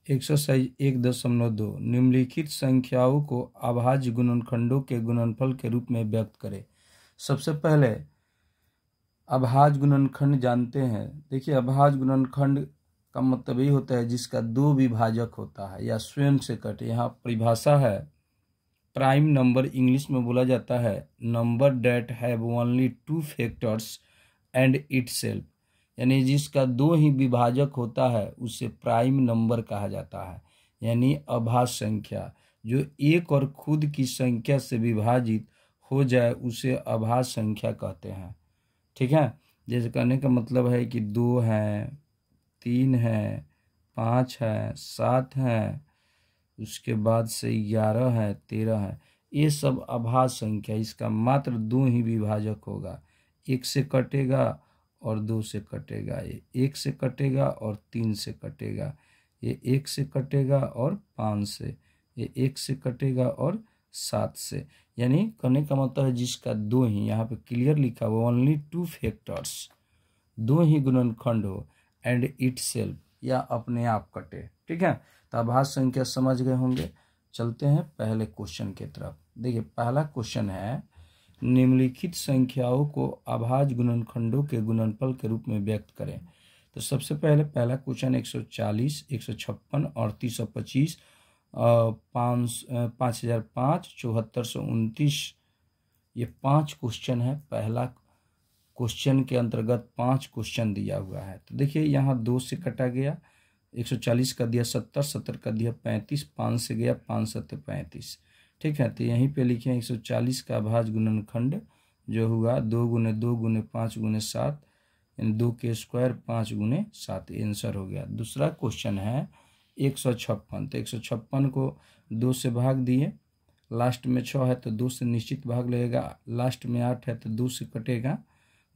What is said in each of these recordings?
Exercise 1.2 निम्नलिखित संख्याओं को अभाज्य गुणनखंडों के गुणनफल के रूप में व्यक्त करें। सबसे पहले अभाज्य गुणनखंड जानते हैं। देखिए, अभाज्य गुणनखंड का मतलब ये होता है जिसका दो विभाजक होता है या स्वयं से कटे। यहाँ परिभाषा है, प्राइम नंबर इंग्लिश में बोला जाता है number that have only two factors and itself, यानी जिसका दो ही विभाजक होता है उसे प्राइम नंबर कहा जाता है। यानी अभाज्य संख्या जो एक और खुद की संख्या से विभाजित हो जाए उसे अभाज्य संख्या कहते हैं। ठीक है, जैसे कहने का मतलब है कि 2 है, 3 है, 5 है, 7 है, उसके बाद से 11 है, 13 है, ये सब अभाज्य संख्या। इसका मात्र दो ही विभाजक होगा, 1 से कटेगा और 2 से कटेगा, ये 1 से कटेगा और 3 से कटेगा, ये 1 से कटेगा और 5 से, ये 1 से कटेगा और 7 से। यानी कहने का मतलब है जिसका दो ही, यहाँ पे क्लियर लिखा हुआ ओनली टू फैक्टर्स, दो ही गुणनखंड हो, एंड इटसेल्फ या अपने आप कटे। ठीक है, तो अभाज्य संख्या समझ गए होंगे। चलते हैं पहले क्वेश्चन की तरफ। देखिए, पहला क्वेश्चन है निम्नलिखित संख्याओं को अभाज्य गुणनखंडों के गुणनफल के रूप में व्यक्त करें। तो सबसे पहले पहला क्वेश्चन 140, 156, 3825, 5005, 7429, ये 5 क्वेश्चन है। पहला क्वेश्चन के अंतर्गत 5 क्वेश्चन दिया हुआ है। तो देखिए, यहाँ 2 से कटा गया, 140 का दिया 70, 70 का दिया 35, 5 से गया 5 7 35। ठीक है, तो यहीं पे लिखे 140 का अभाज्य गुणनखंड जो हुआ 2 गुने 2 गुने 5 गुने 7, यानी 2 के स्क्वायर 5 गुने 7, आंसर हो गया। दूसरा क्वेश्चन है 156, तो 156 को 2 से भाग दिए, लास्ट में 6 है तो 2 से निश्चित भाग लगेगा, लास्ट में 8 है तो 2 से कटेगा,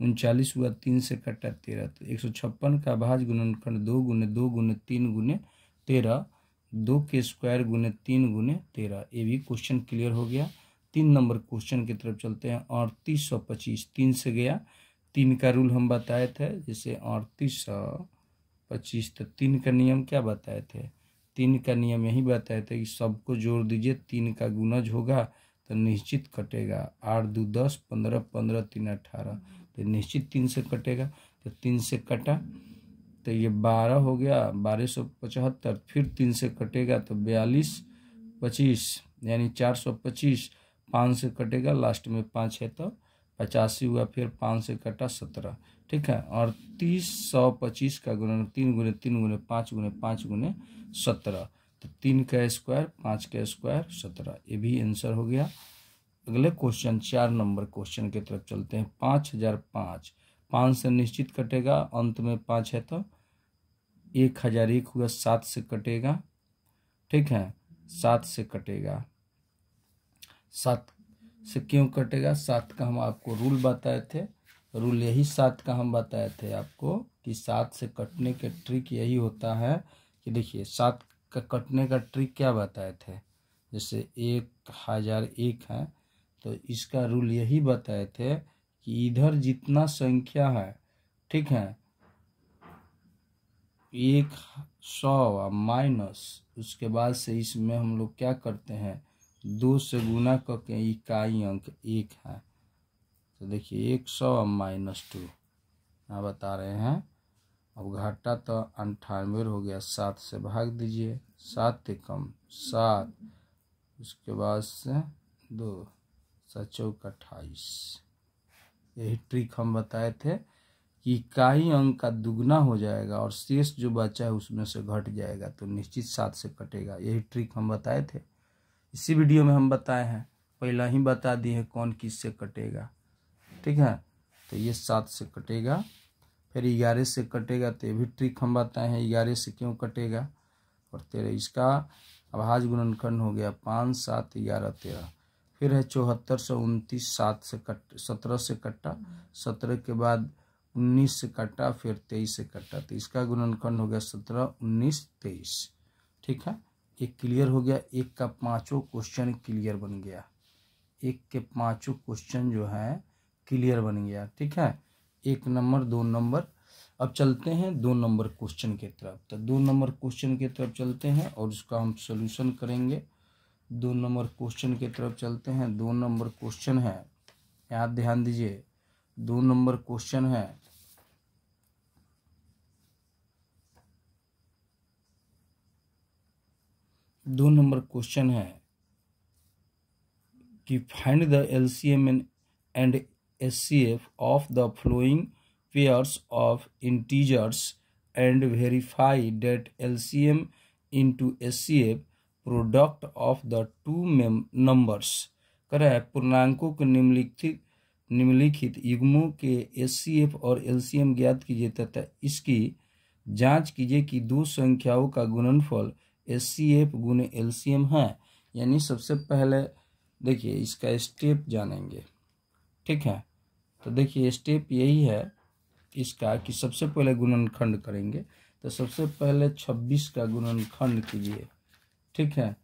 39 हुआ, 3 से कटा 13। तो 156 का अभाज्य गुणनखंड 2 गुने 2 गुने 3 गुने 13, 2 के स्क्वायर गुने 3 गुने 13। ये भी क्वेश्चन क्लियर हो गया। 3 नंबर क्वेश्चन की तरफ चलते हैं। 3825, 3 से गया, 3 का रूल हम बताए थे, जैसे 3825, तो 3 का नियम क्या बताए थे? 3 का नियम यही बताए थे कि सबको जोड़ दीजिए, 3 का गुणज होगा तो निश्चित कटेगा। 8 2 10, 15 15 3 18, तो निश्चित 3 से कटेगा, तो 3 से कटा तो ये 12 हो गया, 1275, फिर 3 से कटेगा तो 42 25, यानी 425, 5 से कटेगा, लास्ट में 5 है तो 85 हुआ, फिर 5 से कटा 17। ठीक है, और 325 का गुणन 3 गुने 3 गुने 5 गुने 5 गुने 17, तो 3 का स्क्वायर 5 का स्क्वायर 17, ये भी आंसर हो गया। अगले क्वेश्चन 4 नंबर क्वेश्चन की तरफ चलते हैं। 5005, 5 से निश्चित कटेगा, अंत में 5 है तो 1001 हुआ, 7 से कटेगा। ठीक है, 7 से कटेगा, 7 से क्यों कटेगा? 7 का हम आपको रूल बताए थे, रूल यही 7 का हम बताए थे आपको कि 7 से कटने के ट्रिक यही होता है कि देखिए 7 का कटने का ट्रिक क्या बताए थे, जैसे 1001 है तो इसका रूल यही बताए थे कि इधर जितना संख्या है, ठीक है, 100 माइनस, उसके बाद से इसमें हम लोग क्या करते हैं, 2 से गुना करके इकाई अंक 1 है। तो देखिए 100 माइनस 2 यहाँ बता रहे हैं। अब घाटा तो 98 हो गया, 7 से भाग दीजिए, 7 कम 7, उसके बाद से 2 7 चौक 28। यही ट्रिक हम बताए थे कि इकाई अंक का दुगना हो जाएगा और शेष जो बचा है उसमें से घट जाएगा तो निश्चित 7 से कटेगा। यही ट्रिक हम बताए थे, इसी वीडियो में हम बताए हैं, पहला ही बता दिए हैं कौन किस से कटेगा। ठीक है, तो ये 7 से कटेगा, फिर 11 से कटेगा, तो ये भी ट्रिक हम बताए हैं 11 से क्यों कटेगा, और 13। इसका अभाज्य गुणनखंड हो गया 5 7 11 13। फिर है 7429, 7 से 17 से कटा, 17 के बाद 19 से कटा, फिर 23 से कटा, तो इसका गुणनखंड हो गया 17 19 23। ठीक है, एक क्लियर हो गया। एक का 5 क्वेश्चन क्लियर बन गया, एक के 5 क्वेश्चन जो है क्लियर बन गया। ठीक है, 1 नंबर 2 नंबर अब चलते हैं 2 नंबर क्वेश्चन की तरफ। तो 2 नंबर क्वेश्चन की तरफ चलते हैं और उसका हम सोल्यूशन करेंगे। 2 नंबर क्वेश्चन की तरफ चलते हैं। 2 नंबर क्वेश्चन है, यहाँ ध्यान दीजिए। 2 नंबर क्वेश्चन है, दो नंबर क्वेश्चन है कि find the LCM and HCF of the flowing pairs of integers and verify that LCM into HCF product of the two numbers. कर रहा है पूर्णांकों के निम्नलिखित युग्मों के एचसीएफ और एलसीएम ज्ञात कीजिए तथा इसकी जांच कीजिए कि दो संख्याओं का गुणनफल एचसीएफ गुने एलसीएम है। यानी सबसे पहले देखिए इसका स्टेप जानेंगे, ठीक है। तो देखिए स्टेप यही है इसका कि सबसे पहले गुणनखंड करेंगे। तो सबसे पहले 26 का गुणनखंड कीजिए, ठीक है।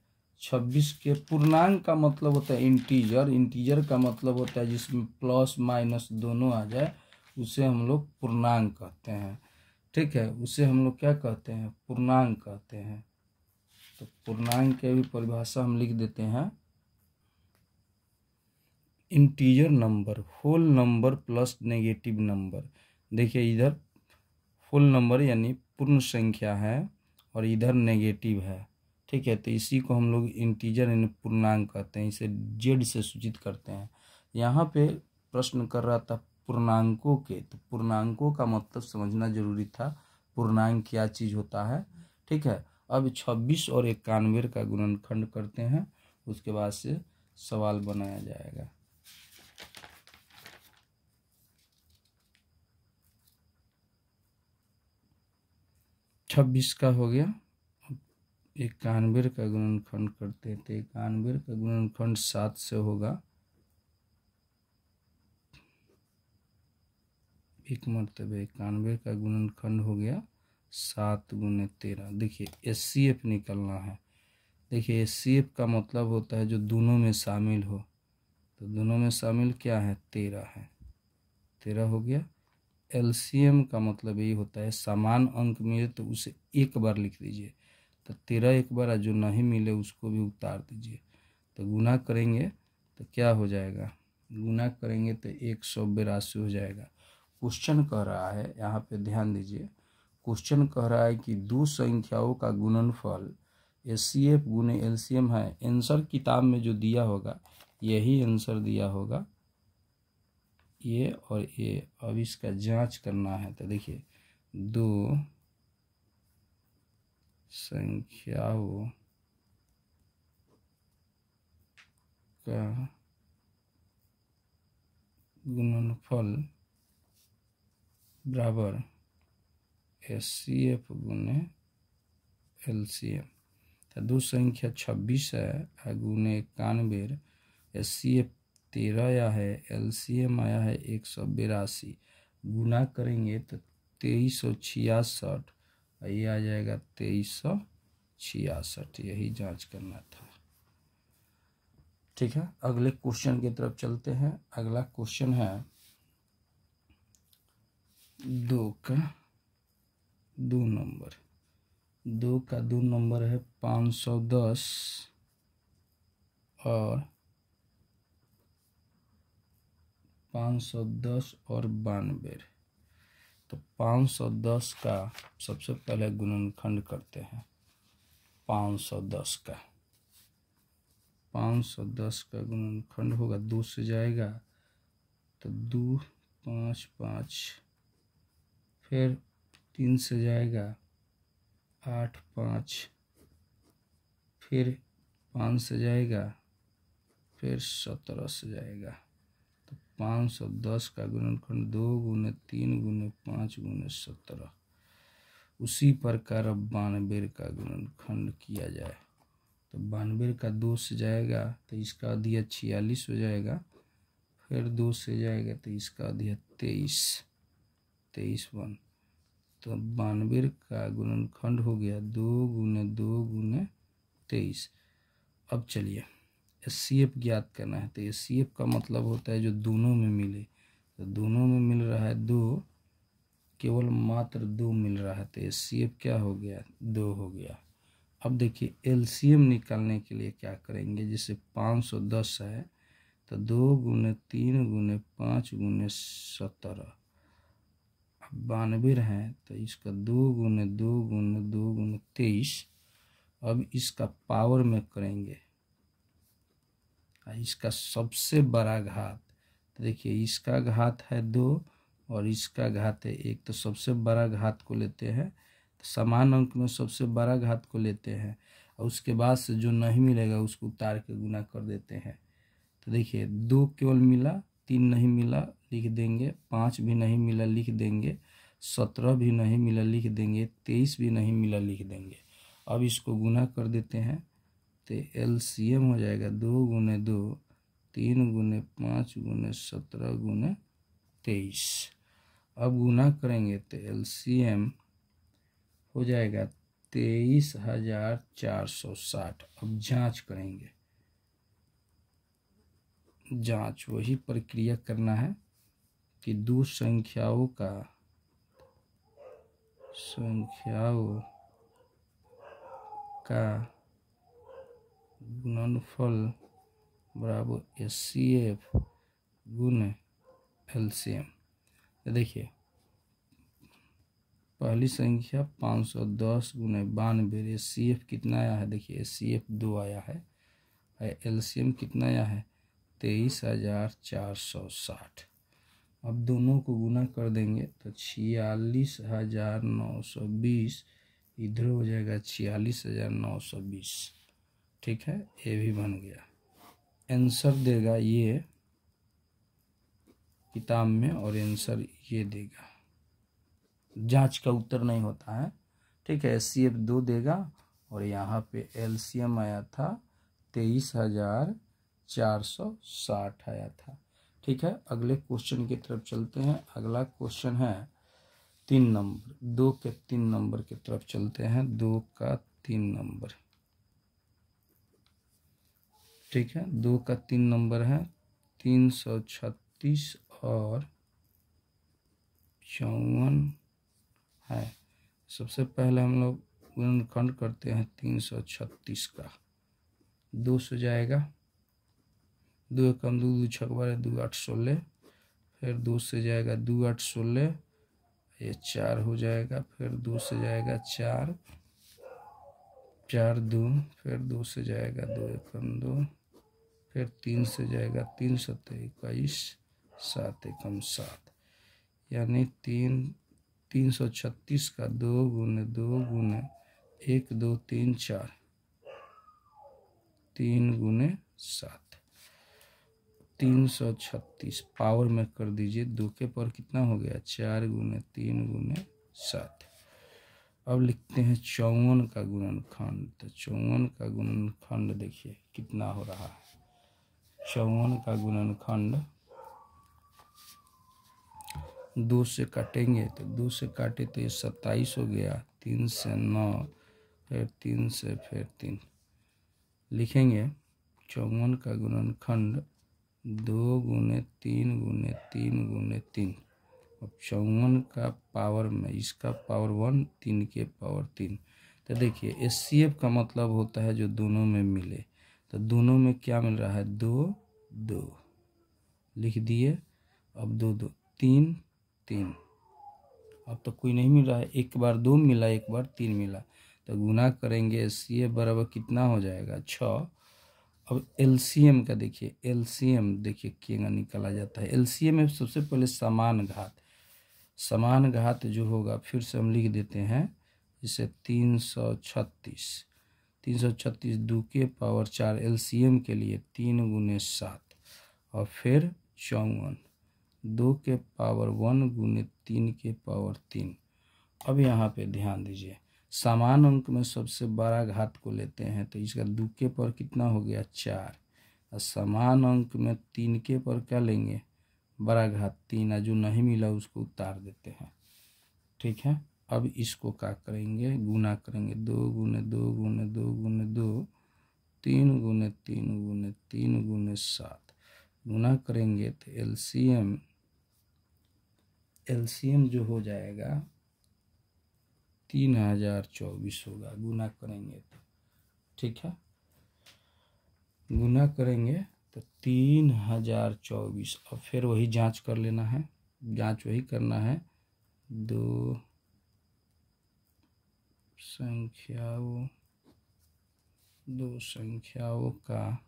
26 के पूर्णांक का मतलब होता है इंटीजर, इंटीजर का मतलब होता है जिसमें प्लस माइनस दोनों आ जाए, उसे हम लोग पूर्णांक कहते हैं, ठीक है। उसे हम लोग क्या कहते हैं, पूर्णांक कहते हैं। तो पूर्णांक की भी परिभाषा हम लिख देते हैं, integer number, whole number plus negative number. देखिए इधर होल नंबर यानी पूर्ण संख्या है और इधर नेगेटिव है, ठीक है। तो इसी को हम लोग इंटीजर यानी पूर्णांक कहते हैं, इसे जेड से सूचित करते हैं। यहाँ पे प्रश्न कर रहा था पूर्णांकों के, तो पूर्णांकों का मतलब समझना जरूरी था, पूर्णांक क्या चीज़ होता है, ठीक है। अब 26 और 91 का गुणनखंड करते हैं, उसके बाद से सवाल बनाया जाएगा। छब्बीस का हो गया, 91 का गुणनखंड करते हैं। तो 91 का गुणनखंड 7 से होगा, एक मरतबे 91 का गुणनखंड हो गया 7 गुने 13। देखिए एचसीएफ निकलना है। देखिए एचसीएफ का मतलब होता है जो दोनों में शामिल हो, तो दोनों में शामिल क्या है, 13 है, 13 हो गया। एलसीएम का मतलब यही होता है समान अंक मिले तो उसे एक बार लिख दीजिए, तो 13 एक बार, जो नहीं मिले उसको भी उतार दीजिए। तो गुना करेंगे तो क्या हो जाएगा, गुना करेंगे तो 182 हो जाएगा। क्वेश्चन कह रहा है, यहाँ पे ध्यान दीजिए, क्वेश्चन कह रहा है कि दो संख्याओं का गुणनफल एचसीएफ गुने एलसीएम है। आंसर किताब में जो दिया होगा यही आंसर दिया होगा, ये और ये। अब इसका जांच करना है। तो देखिए दो संख्याओं का गुणनफल बराबर एचसीएफ गुने एलसीएम। तो दो संख्या 26 है गुने 91, एचसीएफ 13 आया है, एलसीएम आया है 182। गुना करेंगे तो 2366, ये आ जाएगा 2366। यही जांच करना था, ठीक है। अगले क्वेश्चन की तरफ चलते हैं। अगला क्वेश्चन है 2 का 2 नंबर। 2 का 2 नंबर है 510 और 92। तो 510 का सबसे पहले गुणनखंड करते हैं। 510 का 510 का गुणनखंड होगा, 2 से जाएगा तो 2 5 5, फिर 3 से जाएगा 8 5, फिर 5 से जाएगा, फिर 17 से जाएगा। तो 510 का गुणनखंड 2 गुने 3 गुने 5 गुने 17। उसी प्रकार अब 92 का गुणनखंड किया जाए। तो 92 का 2 से जाएगा तो इसका अधिया 46 हो जाएगा, फिर 2 से जाएगा तो इसका अधिया 23 1। तो 92 का गुणनखंड हो गया 2 गुने 2 गुने 23। अब चलिए एचसीएफ ज्ञात करना है। तो एचसीएफ का मतलब होता है जो दोनों में मिले। तो दोनों में मिल रहा है 2, केवल मात्र 2 मिल रहा है, तो HCF क्या हो गया, 2 हो गया। अब देखिए LCM निकालने के लिए क्या करेंगे, जैसे 510 है तो 2 गुने 3 गुने 5 गुने 17, अब 92 है तो इसका 2 गुने 2 गुने 2 गुने 23। अब इसका पावर में करेंगे, इसका सबसे बड़ा घात, तो देखिए इसका घात है 2 और इसका घात है 1, तो सबसे बड़ा घात को लेते हैं, तो समान अंक में सबसे बड़ा घात को लेते हैं और उसके बाद से जो नहीं मिलेगा उसको उतार के गुना कर देते हैं। तो देखिए 2 केवल मिला, 3 नहीं मिला लिख देंगे, 5 भी नहीं मिला लिख देंगे, 17 भी नहीं मिला लिख देंगे, 23 भी नहीं मिला लिख देंगे। अब इसको गुना कर देते हैं तो LCM हो जाएगा 2 गुने 2 3 गुने 5 गुने 17 गुने 23। अब गुना करेंगे तो LCM हो जाएगा 23,460। अब जांच करेंगे, जांच वही प्रक्रिया करना है कि दो संख्याओं का गुणनफल बराबर HCF गुने LCM। तो देखिए पहली संख्या 510 गुने 92, HCF कितना आया है, देखिए HCF 2 आया है, LCM कितना आया है 23,460। अब दोनों को गुना कर देंगे तो 46,920 इधर हो जाएगा 46,920। ठीक है, ये भी बन गया। आंसर देगा ये किताब में और आंसर ये देगा, जांच का उत्तर नहीं होता है। ठीक है, HCF 2 देगा और यहाँ पे LCM आया था 23,460 आया था। ठीक है, अगले क्वेश्चन की तरफ चलते हैं। अगला क्वेश्चन है 3 नंबर, 2 के 3 नंबर की तरफ चलते हैं। 2 का 3 नंबर, ठीक है, 2 का 3 नंबर है 336 और 54 है। सबसे पहले हम लोग गुणनखंड करते हैं 336 का। 2 से जाएगा, 2 कम 2 2 छक बारह 2 8 16, फिर 2 से जाएगा 2 8 16, ये 4 हो जाएगा, फिर 2 से जाएगा 4 4 2, फिर 2 से जाएगा 2 एकम 2, फिर 3 से जाएगा 3 7 21, 7 एकम 7, यानी 336 का 2 गुने 2 गुने 1 2 3 4, 3 गुने 7, 336 पावर में कर दीजिए। 2 के पावर कितना हो गया 4 गुने 3 गुने 7। अब लिखते हैं 54 का गुणनखंड। तो 54 का गुणनखंड देखिए कितना हो रहा है। 54 का गुणनखंड 2 से काटेंगे तो 2 से काटे तो ये 27 हो गया, 3 से 9, फिर 3 से फिर 3 लिखेंगे। 54 का गुणनखंड 2 गुने 3 गुने 3 गुने 3। अब 54 का पावर में इसका पावर 1, 3 के पावर 3। तो देखिए HCF का मतलब होता है जो दोनों में मिले, तो दोनों में क्या मिल रहा है 2 2 लिख दिए। अब 2 2 3 3, अब तो कोई नहीं मिल रहा है, एक बार 2 मिला एक बार 3 मिला, तो गुना करेंगे HCF बराबर कितना हो जाएगा 6। अब LCM का देखिए, LCM देखिए क्या निकाला जाता है। LCM में सबसे पहले समान घात जो होगा फिर से हम लिख देते हैं, जैसे 336 2 के पावर 4 LCM के लिए 3 गुने 7, और फिर 54 2 के पावर 1 गुने 3 के पावर 3। अब यहाँ पे ध्यान दीजिए, समान अंक में सबसे बड़ा घात को लेते हैं, तो इसका 2 के पावर कितना हो गया 4, और समान अंक में 3 के पावर क्या लेंगे बड़ा घात 3, और जो नहीं मिला उसको उतार देते हैं। ठीक है, अब इसको क्या करेंगे गुना करेंगे। 2 गुने 2 गुने 2 गुने 2, 3 गुने 3 गुने 3 गुने 7 गुना करेंगे तो LCM एलसीएम जो हो जाएगा 3024 होगा गुना करेंगे तो, ठीक है, गुना करेंगे तो 3024। और फिर वही जांच कर लेना है, जांच वही करना है, दो संख्याओं का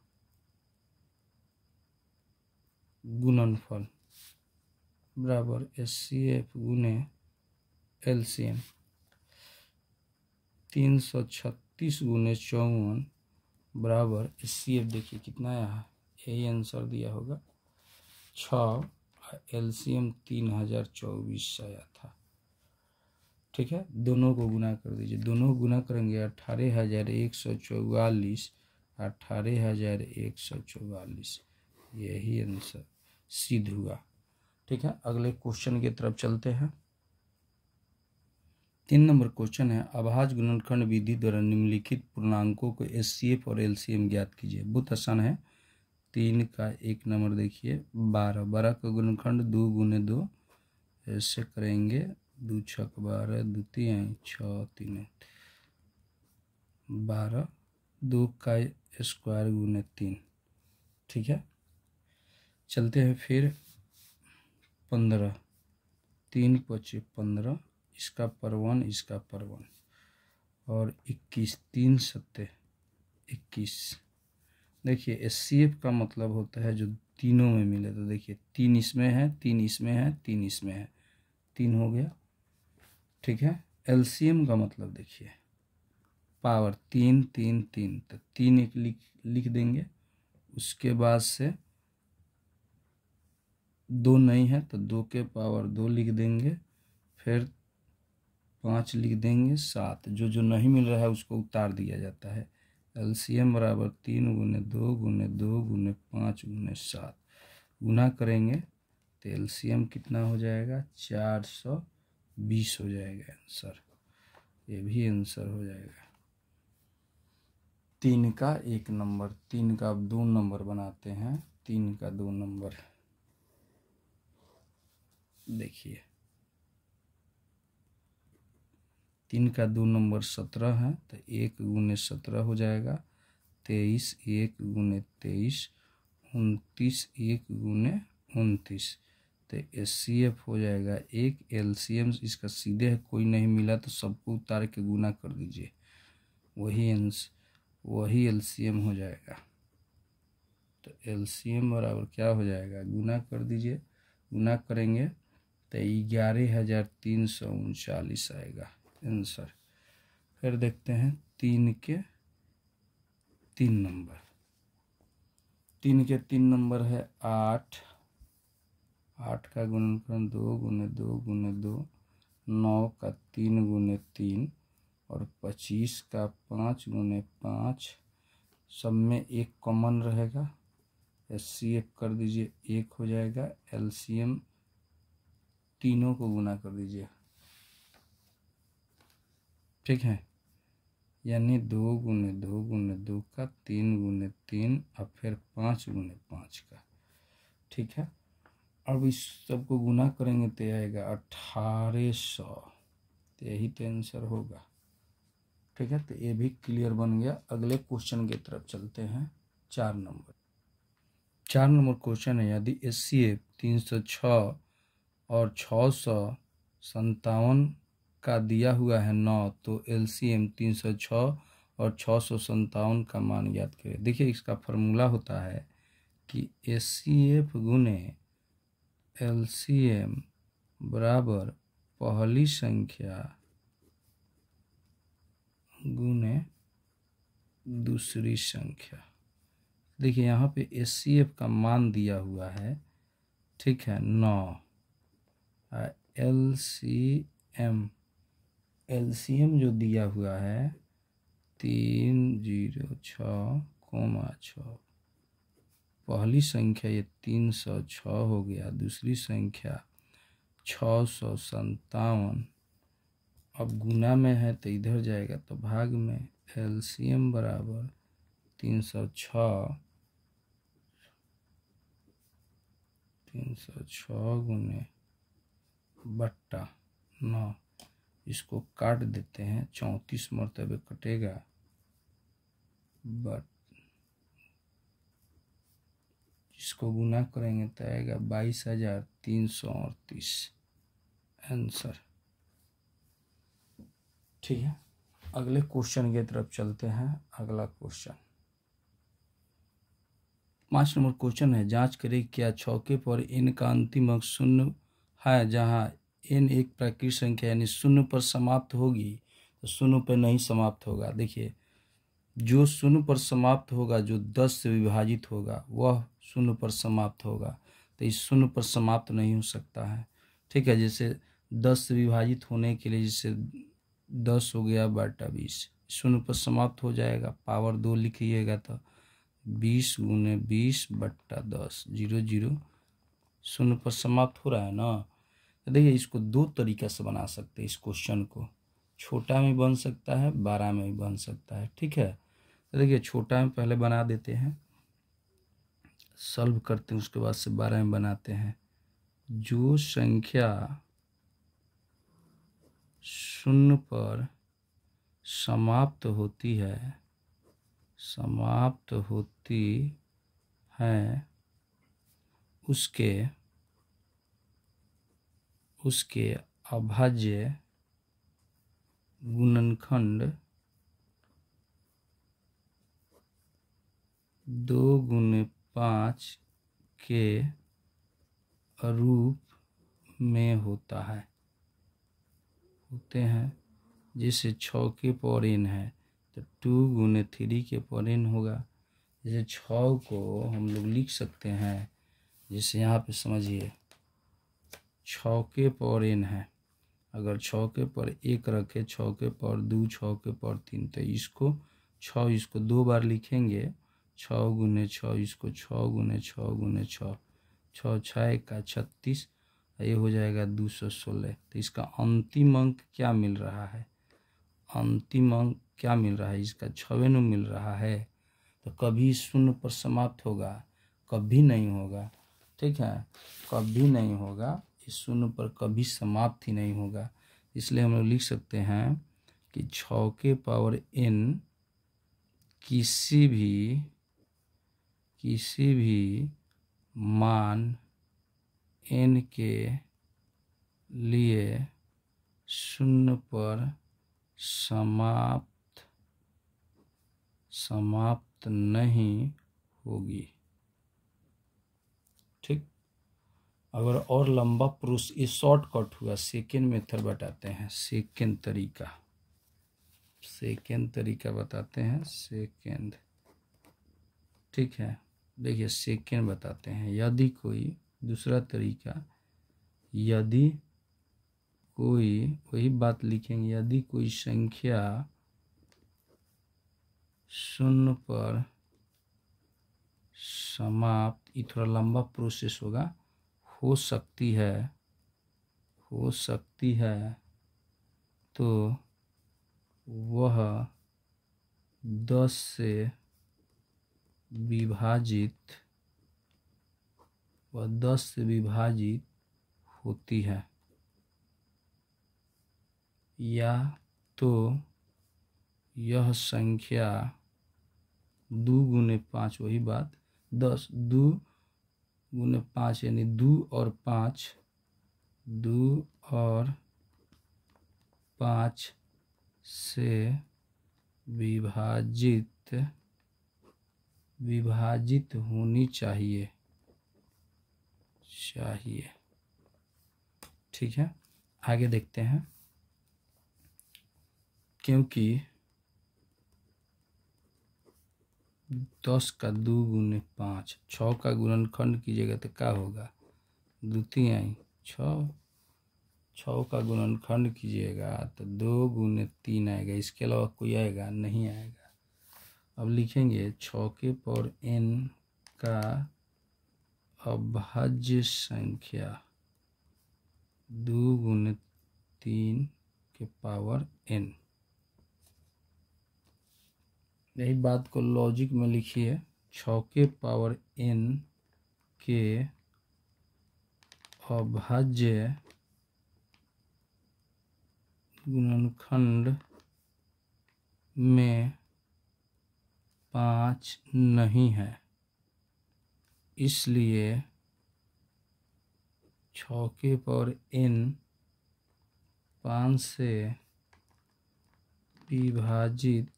गुणनफल बराबर एचसीएफ गुने एलसीएम। 336 गुने 54 बराबर एचसीएफ देखिए कितना आया है, यही आंसर दिया होगा 6, एलसीएम 3024 आया था। ठीक है, दोनों को गुना कर दीजिए, दोनों को गुना करेंगे 18,144, 18,144, यही आंसर सिद्ध हुआ। ठीक है, अगले क्वेश्चन की तरफ चलते हैं। 3 नंबर क्वेश्चन है, अभाज्य गुणनखंड विधि द्वारा निम्नलिखित पूर्णांकों को एचसीएफ और एलसीएम ज्ञात कीजिए। बहुत आसान है। 3 का 1 नंबर देखिए 12, 12 का गुणनखंड 2 गुने 2, ऐसे करेंगे 2 छक 12, 2 3 6 3 12, 2 का स्क्वायर गुने 3। ठीक है, चलते हैं फिर 15, 3 पचे 15, इसका पर 1, इसका पर 1, और 21, 3 सत्ते 21। देखिए एचसीएफ का मतलब होता है जो तीनों में मिले, तो देखिए 3 इसमें है, 3 इसमें है, 3 इसमें है, 3 हो गया। ठीक है, एलसीएम का मतलब देखिए पावर 3 3 3, तो 3 एक लिख देंगे, उसके बाद से 2 नहीं है तो 2 के पावर 2 लिख देंगे, फिर 5 लिख देंगे, 7, जो नहीं मिल रहा है उसको उतार दिया जाता है। एलसीएम बराबर 3 गुने 2 गुने 2 गुने 5 गुने 7, गुना करेंगे तो एलसीएम कितना हो जाएगा 420 हो जाएगा आंसर, ये भी आंसर हो जाएगा। 3 का 1 नंबर, 3 का अब 2 नंबर बनाते हैं, 3 का 2 नंबर देखिए, 3 का 2 नंबर 17 है, तो 1 गुने 17 हो जाएगा, 23, 1 गुने 23, 29, 1 गुने 29, तो एचसीएफ हो जाएगा 1, एलसीएम इसका सीधे है, कोई नहीं मिला तो सबको उतार के गुना कर दीजिए, वही एलसीएम हो जाएगा। तो एलसीएम बराबर क्या हो जाएगा, गुना कर दीजिए, गुना करेंगे तो 11,339 आएगा आंसर। फिर देखते हैं 3 के 3 नंबर, 3 के 3 नंबर है 8, 8 का गुणनखंड 2 गुने 2 गुने 2, 9 का 3 गुने 3, और 25 का 5 गुने 5, सब में 1 कॉमन रहेगा, एचसीएफ कर दीजिए 1 हो जाएगा, एलसीएम तीनों को गुना कर दीजिए। ठीक है, यानी 2 गुने 2 गुने 2 का, 3 गुने 3, और फिर 5 गुने 5 का। ठीक है, अब इस सबको गुना करेंगे तो आएगा 1800, तो यही तो आंसर होगा। ठीक है, तो ये भी क्लियर बन गया। अगले क्वेश्चन की तरफ चलते हैं। 4 नंबर क्वेश्चन है, यदि एचसीएफ 306 और 657 का दिया हुआ है 9, तो एलसीएम 306 और 657 का मान ज्ञात करें। देखिए इसका फॉर्मूला होता है कि एचसीएफ गुने एलसीएम बराबर पहली संख्या गुने दूसरी संख्या। देखिए यहाँ पे एचसीएफ का मान दिया हुआ है, ठीक है 9, एलसीएम जो दिया हुआ है 306,6, पहली संख्या ये 306 हो गया, दूसरी संख्या 657, अब गुना में है तो इधर जाएगा तो भाग में, एलसीएम बराबर 306 गुने बट्टा 9, इसको काट देते हैं, 34 मरतबे कटेगा, बट इसको गुना करेंगे तो आएगा 22,338 आंसर। ठीक है, अगले क्वेश्चन की तरफ चलते हैं। अगला क्वेश्चन 5 नंबर क्वेश्चन है, जांच करें क्या चौके पर n का अंतिम अंक 0 है, जहां n एक प्राकृतिक संख्या यानी 0 पर समाप्त होगी, तो 0 पर नहीं समाप्त होगा। देखिए, जो 0 पर समाप्त होगा, जो 10 से विभाजित होगा, वह 0 पर समाप्त होगा। तो इस 0 पर समाप्त नहीं हो सकता है। ठीक है, जैसे 10 से विभाजित होने के लिए जैसे 10 हो गया बटा 20, 0 पर समाप्त हो जाएगा। पावर 2 लिखिएगा तो 20 गुने 20 बट्टा 10, 0 0 0 पर समाप्त हो रहा है ना। तो देखिए, इसको दो तरीक़े से बना सकते हैं। इस क्वेश्चन को छोटा में बन सकता है, 12 में भी बन सकता है। ठीक है, तो देखिए छोटा में पहले बना देते हैं, सॉल्व करते हैं, उसके बाद से 12 में बनाते हैं। जो संख्या 0 पर समाप्त होती है, उसके अभाज्य गुणनखंड 2 गुने 5 के रूप में होते हैं। जैसे 6 के पावर n है तो 2 गुने 3 के पावर n होगा। जैसे 6 को हम लोग लिख सकते हैं, जैसे यहाँ पे समझिए 6 के पावर n है, अगर 6 के पावर 1 रखे, 6 के पावर 2, 6 के पावर 3, तो इसको 6 इसको 2 बार लिखेंगे, 6 गुने 6, इसको 6 गुने 6 गुने 6, 6 6 का 36, ये हो जाएगा 216। तो इसका अंतिम अंक क्या मिल रहा है? अंतिम अंक क्या मिल रहा है? इसका 96 मिल रहा है। तो कभी 0 पर समाप्त होगा, कभी नहीं होगा। ठीक है, कभी नहीं होगा, इस 0 पर कभी समाप्त ही नहीं होगा। इसलिए हम लोग लिख सकते हैं कि 6 के पावर n किसी भी मान n के लिए 0 पर समाप्त नहीं होगी। ठीक, अगर और लंबा प्रोसेस, ये शॉर्टकट हुआ। सेकेंड मेथड बताते हैं, सेकेंड तरीका बताते हैं, सेकेंड। ठीक है, देखिए सेकेंड बताते हैं। यदि कोई दूसरा तरीका, यदि कोई, वही बात लिखेंगे, यदि कोई संख्या 0 पर समाप्त, ये थोड़ा लंबा प्रोसेस होगा, हो सकती है तो वह 10 से विभाजित होती है, या तो यह संख्या 2 गुने 5, वही बात 10, 2 गुने 5 यानी 2 और 5 से विभाजित होनी चाहिए। ठीक है, आगे देखते हैं। क्योंकि 10 का 2 गुने 5, 6 का गुणनखंड कीजिएगा तो क्या होगा? 2 3 6, 6 का गुणनखंड कीजिएगा तो 2 गुने 3 आएगा। इसके अलावा कोई आएगा? नहीं आएगा। अब लिखेंगे 6 के पावर n का अभाज्य संख्या 2 गुने 3 के पावर n। यही बात को लॉजिक में लिखिए, 6 के पावर n के अभाज्य गुणनखंड में 5 नहीं है, इसलिए 6 के पावर n 5 से विभाजित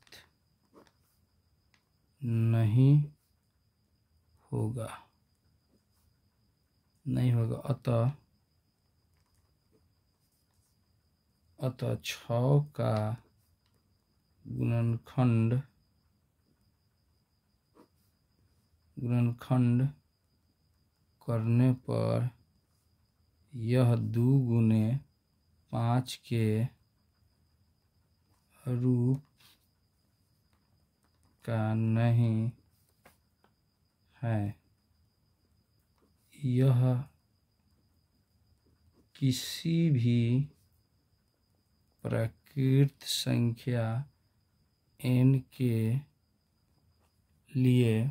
नहीं होगा। अतः 6 का गुणनखंड करने पर यह 2 गुने 5 के रूप का नहीं है। यह किसी भी प्राकृत संख्या n के लिए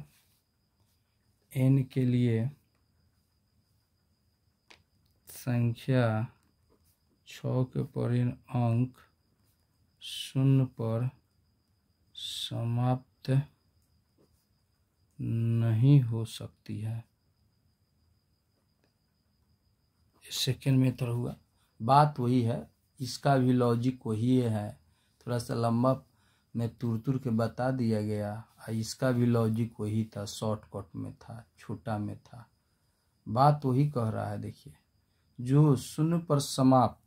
संख्या 6 के पावर n अंक 0 पर समाप्त नहीं हो सकती है। सेकेंड मेथड हुआ, बात वही है, इसका भी लॉजिक वही है, थोड़ा सा लंबा में तुर के बता दिया गया। इसका भी लॉजिक वही था, शॉर्टकट में था, छोटा में था, बात वही कह रहा है। देखिए, जो 0 पर समाप्त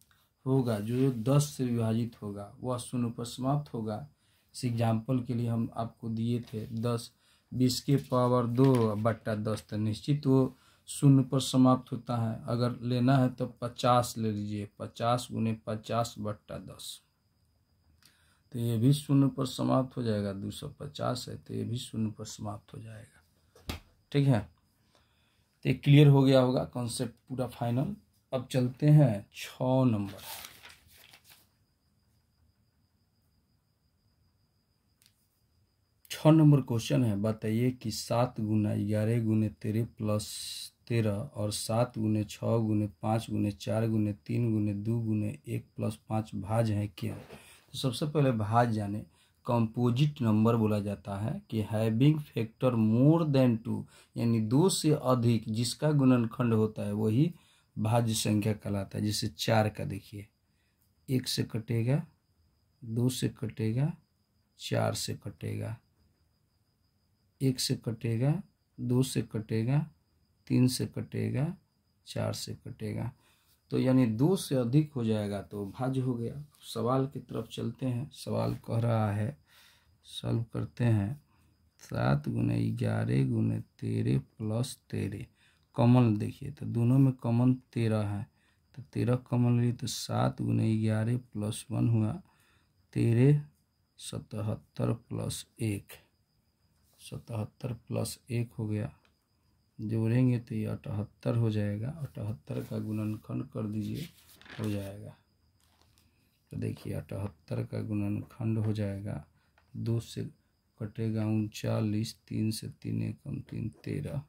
होगा, जो 10 से विभाजित होगा वह 0 पर समाप्त होगा। इस एग्जाम्पल के लिए हम आपको दिए थे 20 के पावर 2/10, तो निश्चित वो 0 पर समाप्त होता है। अगर लेना है तो 50 ले लीजिए, 50 × 50/10, तो ये भी 0 पर समाप्त हो जाएगा। 250 है तो ये भी 0 पर समाप्त हो जाएगा। ठीक है, तो ये क्लियर हो गया होगा, कॉन्सेप्ट पूरा फाइनल। अब चलते हैं 6 नंबर। 6 नंबर क्वेश्चन है, बताइए कि 7 × 11 × 13 प्लस 13 और 7 × 6 × 5 × 4 × 3 × 2 × 1 प्लस 5 भाज्य है क्यों। तो सबसे पहले भाज्य जाने, कंपोजिट नंबर बोला जाता है कि हैविंग फैक्टर मोर देन 2, यानी 2 से अधिक जिसका गुणनखंड होता है वही भाज्य संख्या कहलाता है। जैसे 4 का देखिए, 1 से कटेगा, 2 से कटेगा, 4 से कटेगा, 1 से कटेगा, 2 से कटेगा, 3 से कटेगा, 4 से कटेगा, तो यानी 2 से अधिक हो जाएगा तो भाज्य हो गया। सवाल की तरफ चलते हैं। सवाल कह रहा है, सॉल्व करते हैं। 7 × 11 × 13 प्लस 13, कॉमन देखिए तो दोनों में कॉमन 13 है, तो 13 कॉमन लिए तो 7 × 11 प्लस 1 हुआ 13, 77 प्लस 1, 77 प्लस 1 हो गया, जोड़ेंगे तो ये 78 हो जाएगा। 78 का गुणनखंड कर दीजिए, हो जाएगा। तो देखिए 78 का गुणनखंड हो जाएगा, 2 से कटेगा 39, 3 से 3 एकम 3, 13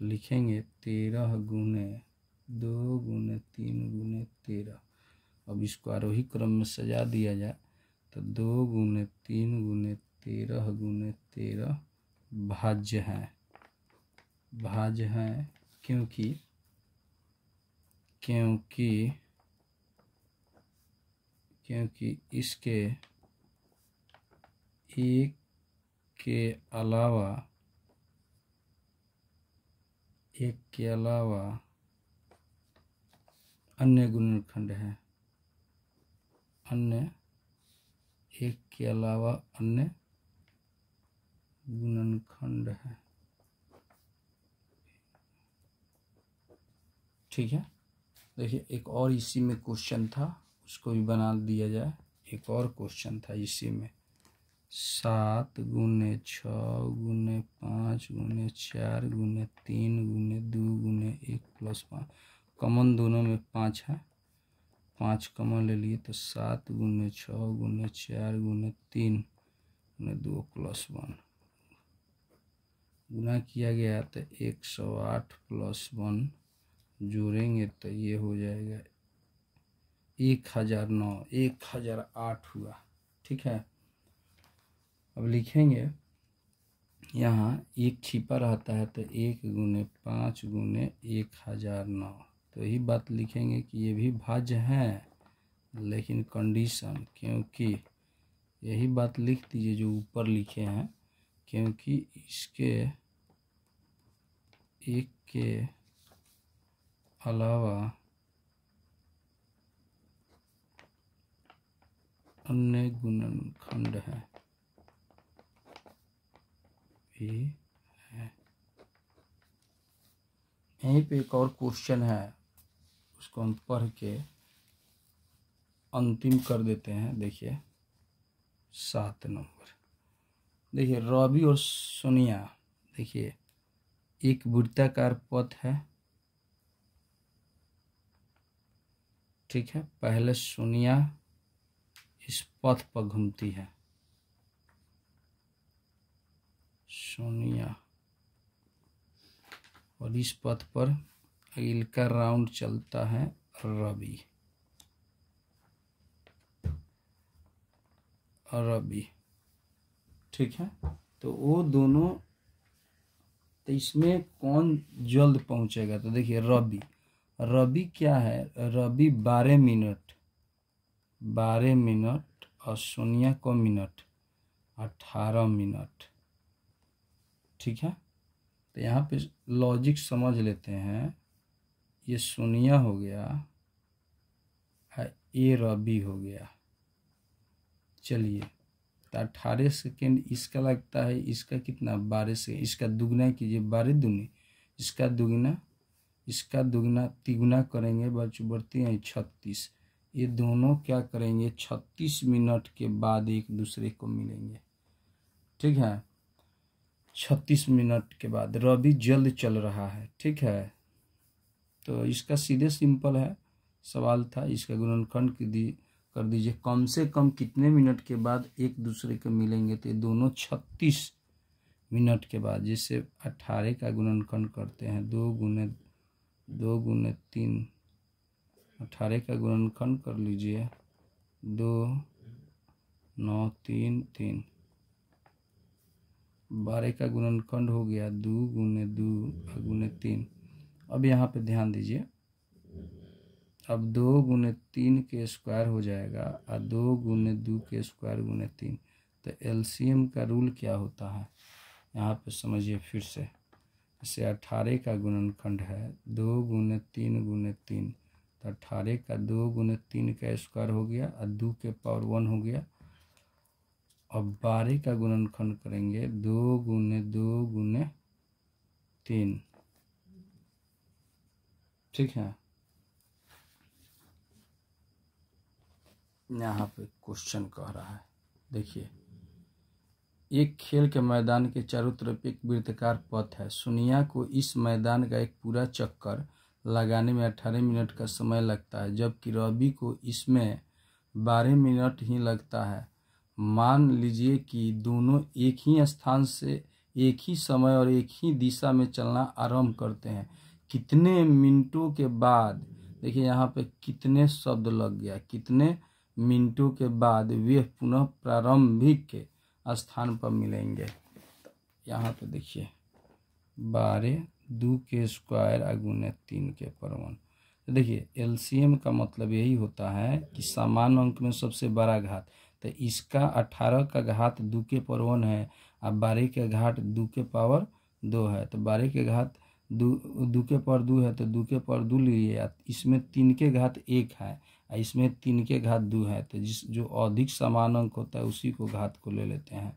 लिखेंगे 13 × 2 × 3 × 13। अब इसको आरोही क्रम में सजा दिया जाए तो 2 × 3 × 13 × 13 भाज्य है, क्योंकि इसके एक के अलावा अन्य गुणनखंड है, एक के अलावा अन्य गुणनखंड है। ठीक है, देखिए एक और इसी में क्वेश्चन था, उसको भी बना दिया जाए। एक और क्वेश्चन था इसी में, 7 × 6 × 5 × 4 × 3 × 2 × 1 प्लस 5, कॉमन दोनों में 5 है, 5 कॉमन ले लिए तो 7 × 6 × 4 × 3 × 2 प्लस 1 गुना किया गया तो 108 प्लस 1 जोड़ेंगे तो ये हो जाएगा 1009, 1008 हुआ। ठीक है, अब लिखेंगे यहाँ एक छिपा रहता है तो 1 × 5 × 1009, तो यही बात लिखेंगे कि ये भी भाज्य है, लेकिन कंडीशन, क्योंकि यही बात लिख दीजिए जो ऊपर लिखे हैं, क्योंकि इसके एक के अलावा अन्य गुणनखंड है भी है। यहीं पे एक और क्वेश्चन है, उसको हम पढ़ के अंतिम कर देते हैं। देखिए 7 नंबर, देखिए रवि और सोनिया, देखिए एक वृत्ताकार पथ है। ठीक है, पहले सोनिया इस पथ पर घूमती है, सोनिया, और इस पथ पर अगिल का राउंड चलता है रवि। ठीक है, तो वो दोनों, तो इसमें कौन जल्द पहुंचेगा? तो देखिए रवि क्या है, रवि 12 मिनट और सोनिया को मिनट 18 मिनट। ठीक है, तो यहाँ पे लॉजिक समझ लेते हैं। ये सोनिया हो गया, ये रवि हो गया। चलिए, तो 18 सेकेंड इसका लगता है, इसका कितना 12 से, इसका दुगना कीजिए, 12 दूनी, इसका दुगना तिगुना करेंगे, बढ़ती हैं 36। ये दोनों क्या करेंगे, 36 मिनट के बाद एक दूसरे को मिलेंगे। ठीक है, 36 मिनट के बाद रवि जल्द चल रहा है। ठीक है, तो इसका सीधे सिंपल है, सवाल था, इसका गुणनखंड कर दीजिए, कम से कम कितने मिनट के बाद एक दूसरे को मिलेंगे? तो ये दोनों 36 मिनट के बाद। जैसे 18 का गुणनखंड करते हैं, 2 × 3, 18 का गुणनखंड कर लीजिए, 2 9 3 3, 12 का गुणनखंड हो गया 2 × 2 × 3। अब यहाँ पे ध्यान दीजिए, अब 2 × 3 के स्क्वायर हो जाएगा और 2 × 2 के स्क्वायर × 3। तो एलसीएम का रूल क्या होता है, यहाँ पे समझिए फिर से। जैसे 18 का गुणनखंड है 2 × 3 × 3, तो 18 का 2 × 3 का स्क्वायर हो गया और 2 के पावर 1 हो गया। अब 12 का गुणनखंड करेंगे 2 × 2 × 3। ठीक है, यहाँ पे क्वेश्चन कह रहा है, देखिए एक खेल के मैदान के चारों तरफ एक वृत्ताकार पथ है। सोनिया को इस मैदान का एक पूरा चक्कर लगाने में 18 मिनट का समय लगता है, जबकि रवि को इसमें 12 मिनट ही लगता है। मान लीजिए कि दोनों एक ही स्थान से एक ही समय और एक ही दिशा में चलना आरंभ करते हैं। कितने मिनटों के बाद, देखिए यहाँ पे कितने शब्द लग गया, कितने मिनटों के बाद वे पुनः प्रारंभिक के स्थान पर मिलेंगे? यहाँ पे देखिए 12 2 के स्क्वायर × 3 के पावर 1। तो देखिए एलसीएम का मतलब यही होता है कि समान अंक में सबसे बड़ा घात। तो इसका 18 का घात 2 के पावर 1 है और 12 के घात 2 के पावर 2 है। तो 12 के घात 2 के पावर 2 है, तो 2 के पावर 2 लीजिए। इसमें 3 के घात 1 है, इसमें 3 के घात 2 है, तो जो अधिक समान अंक होता है उसी को घात को ले लेते हैं।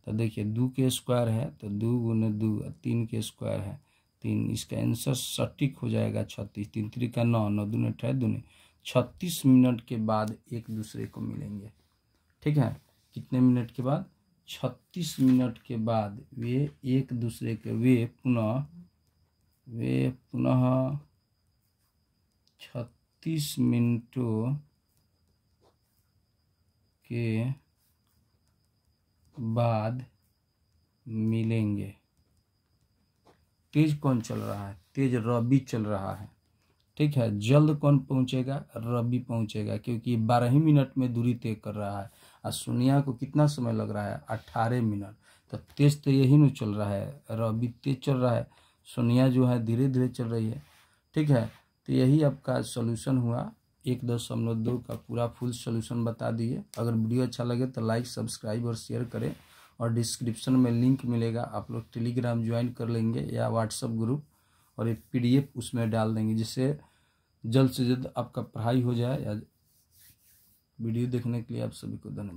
तो देखिए 2 के स्क्वायर है तो 2 × 2, 3 के स्क्वायर है 3, इसका आंसर सटीक हो जाएगा 36। 3 3 का 9, 9 दूनी 18 दूनी 36 मिनट के बाद एक दूसरे को मिलेंगे। ठीक है, कितने मिनट के बाद? 36 मिनट के बाद वे एक दूसरे के वे पुनः 36 मिनटों के बाद मिलेंगे। तेज कौन चल रहा है? तेज रवि चल रहा है। ठीक है, जल्द कौन पहुंचेगा? रवि पहुंचेगा, क्योंकि 12 ही मिनट में दूरी तय कर रहा है। और सोनिया को कितना समय लग रहा है? 18 मिनट। तो तेज तो यही नहीं चल रहा है, रवि तेज चल रहा है, सोनिया जो है धीरे धीरे चल रही है। ठीक है, तो यही आपका सोल्यूशन हुआ 1.2 का पूरा फुल सोल्यूशन बता दिए। अगर वीडियो अच्छा लगे तो लाइक, सब्सक्राइब और शेयर करें। और डिस्क्रिप्शन में लिंक मिलेगा, आप लोग टेलीग्राम ज्वाइन कर लेंगे या व्हाट्सएप ग्रुप, और एक PDF उसमें डाल देंगे, जिससे जल्द से जल्द आपका पढ़ाई हो जाए। वीडियो देखने के लिए आप सभी को धन्यवाद।